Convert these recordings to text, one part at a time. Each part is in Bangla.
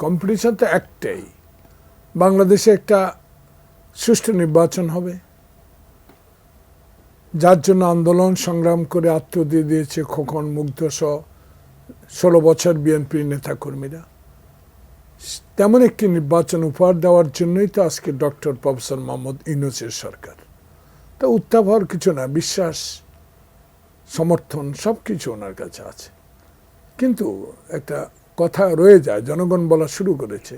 কম্পিটিশন তো একটাই, বাংলাদেশে একটা সুষ্ঠু নির্বাচন হবে, যার জন্য আন্দোলন সংগ্রাম করে আত্মহত্যা দিয়েছে খোকন, মুগ্ধ সহ 16 বছর বিএনপির নেতাকর্মীরা। তেমন একটি নির্বাচন উপহার দেওয়ার জন্যই তো আজকে ডক্টর প্রফেসর মোহাম্মদ ইউনূসের সরকার। তো উত্তাপ হওয়ার কিছু না, বিশ্বাস, সমর্থন সব কিছু ওনার কাছে আছে। কিন্তু একটা কথা রয়ে যায়, জনগণ বলা শুরু করেছে।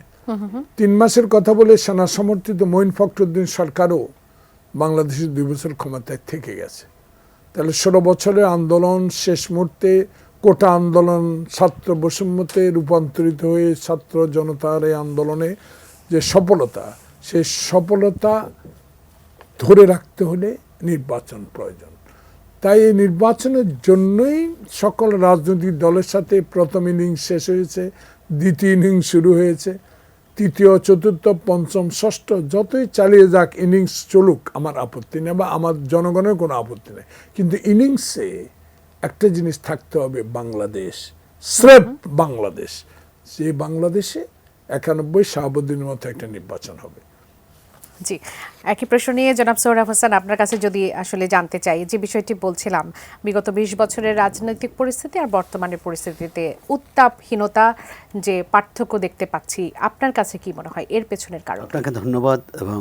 3 মাসের কথা বলে সেনা সমর্থিত মঈন ফখরুদ্দিন সরকারও বাংলাদেশের 2 বছর ক্ষমতায় থেকে গেছে। তাহলে 16 বছরের আন্দোলন শেষ মুহূর্তে কোটা আন্দোলন ছাত্র বৈষম্যতে রূপান্তরিত হয়ে ছাত্র জনতার এই আন্দোলনে যে সফলতা, সেই সফলতা ধরে রাখতে হলে নির্বাচন প্রয়োজন। তাই এই নির্বাচনের জন্যই সকল রাজনৈতিক দলের সাথে প্রথম ইনিংস শেষ হয়েছে, দ্বিতীয় ইনিংস শুরু হয়েছে, তৃতীয়, চতুর্থ, পঞ্চম, ষষ্ঠ যতই চালিয়ে যাক, ইনিংস চলুক, আমার আপত্তি নেই বা আমার জনগণের কোনো আপত্তি নেই। কিন্তু ইনিংসে একটা জিনিস থাকতে হবে, বাংলাদেশ, স্রেফ বাংলাদেশ। যে বাংলাদেশে 91 শাহাবুদ্দিনের মতো একটা নির্বাচন হবে। জি, একই প্রশ্ন নিয়ে জনাব সোহরাব হোসেন আপনার কাছে যদি আসলে জানতে চাই, যে বিষয়টি বলছিলাম, বিগত 20 বছরের রাজনৈতিক পরিস্থিতি আর বর্তমানের পরিস্থিতিতে উত্তাপহীনতা যে পার্থক্য দেখতে পাচ্ছি, আপনার কাছে কি মনে হয় এর পেছনের কারণ? আপনাকে ধন্যবাদ এবং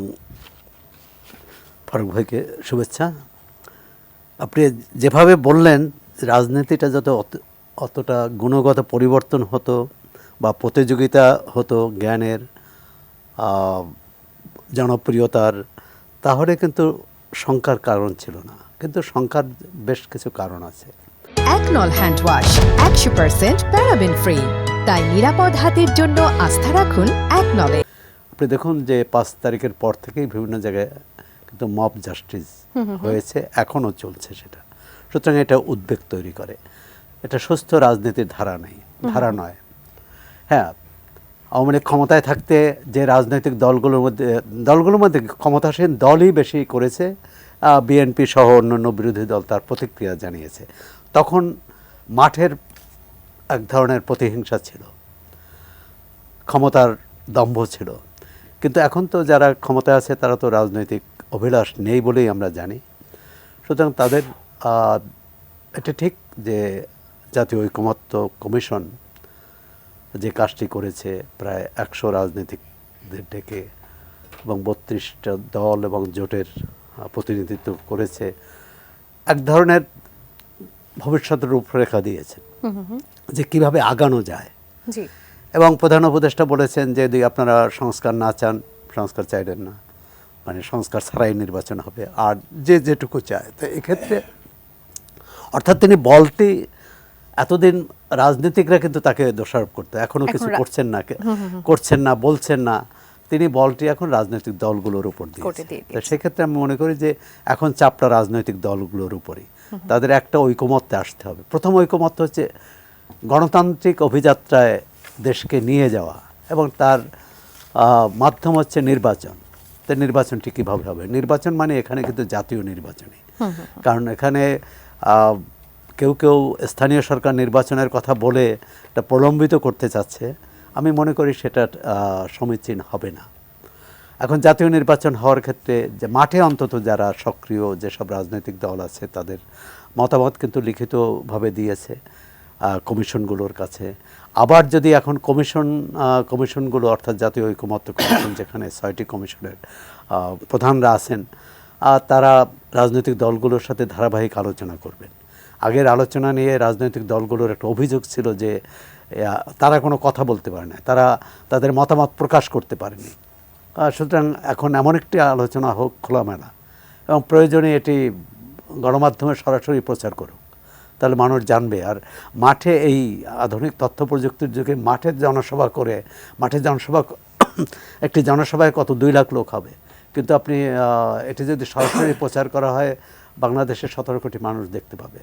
ফারুক ভাইকে শুভেচ্ছা। আপনি যেভাবে বললেন, রাজনীতিটা যত অতটা গুণগত পরিবর্তন হতো বা প্রতিযোগিতা হতো জ্ঞানের, জনপ্রিয়তার, তাহলে কিন্তু শঙ্কার কারণ ছিল না। কিন্তু শঙ্কার বেশ কিছু কারণ আছে। একনল হ্যান্ড ওয়াশ 100% প্যারাবেন ফ্রি, তাই নিরাপদ হাতের জন্য আস্থা রাখুন একনলে। আপনি দেখুন যে 5 তারিখের পর থেকেই বিভিন্ন জায়গায় কিন্তু মব জাস্টিস হয়েছে, এখনও চলছে সেটা। সুতরাং এটা উদ্বেগ তৈরি করে। এটা সুস্থ রাজনীতির ধারা নয়। হ্যাঁ, আওয়ামী লীগ ক্ষমতায় থাকতে যে রাজনৈতিক দলগুলোর মধ্যে ক্ষমতাসীন দলই বেশি করেছে, বিএনপি সহ অন্যান্য বিরোধী দল তার প্রতিক্রিয়া জানিয়েছে। তখন মাঠের এক ধরনের প্রতিহিংসা ছিল, ক্ষমতার দম্ভ ছিল। কিন্তু এখন তো যারা ক্ষমতায় আছে তারা তো রাজনৈতিক অভিলাষ নেই বলেই আমরা জানি। সুতরাং তাদের এটা ঠিক যে জাতীয় ঐকমত্য কমিশন যে কাজটি করেছে, প্রায় 100 রাজনীতিকদের ডেকে এবং 32টা দল এবং জোটের প্রতিনিধিত্ব করেছে, এক ধরনের ভবিষ্যতের রূপরেখা দিয়েছে যে কিভাবে আগানো যায়। এবং প্রধান উপদেষ্টা বলেছেন যে যদি আপনারা সংস্কার না চান, সংস্কার চাইলেন না, মানে সংস্কার ছাড়াই নির্বাচন হবে, আর যে যেটুকু চায়। তো এক্ষেত্রে অর্থাৎ তিনি বলটি এতদিন রাজনীতিকরা কিন্তু তাকে দোষারোপ করতো, এখনও কিছু করছেন না, বলছেন না। তিনি বলটি এখন রাজনৈতিক দলগুলোর উপর দিয়েছে। তো সেক্ষেত্রে আমি মনে করি যে এখন চাপটা রাজনৈতিক দলগুলোর উপরই। তাদের একটা ঐকমত্যে আসতে হবে। প্রথম ঐকমত্য হচ্ছে গণতান্ত্রিক অভিযাত্রায় দেশকে নিয়ে যাওয়া, এবং তার মাধ্যম হচ্ছে নির্বাচন। তো নির্বাচনটি কীভাবে হবে? নির্বাচন মানে এখানে কিন্তু জাতীয় নির্বাচনই, কারণ এখানে কেউ কেউ স্থানীয় সরকার নির্বাচনের কথা বলে এটা প্রলম্বিত করতে চাচ্ছে। আমি মনে করি সেটা সমীচীন হবে না। এখন জাতীয় নির্বাচন হওয়ার ক্ষেত্রে যে মাঠে অন্তত যারা সক্রিয় যেসব রাজনৈতিক দল আছে তাদের মতামত কিন্তু লিখিতভাবে দিয়েছে কমিশনগুলোর কাছে। আবার যদি এখন কমিশনগুলো অর্থাৎ জাতীয় ঐকমত্য কমিশন, যেখানে 6টি কমিশনের প্রধানরা আছেন, তারা রাজনৈতিক দলগুলোর সাথে ধারাবাহিক আলোচনা করবেন। আগের আলোচনা নিয়ে রাজনৈতিক দলগুলোর একটা অভিযোগ ছিল যে তারা কোনো কথা বলতে পারে না, তারা তাদের মতামত প্রকাশ করতে পারেনি। সুতরাং এখন এমন একটি আলোচনা হোক খোলামেলা, এবং প্রয়োজনে এটি গণমাধ্যমে সরাসরি প্রচার করুক, তাহলে মানুষ জানবে। আর মাঠে এই আধুনিক তথ্য প্রযুক্তির যুগে মাঠের জনসভা করে, একটি জনসভায় কত 2 লাখ লোক হবে, কিন্তু আপনি এটি যদি সরাসরি প্রচার করা হয়, বাংলাদেশের 17 কোটি মানুষ দেখতে পাবে।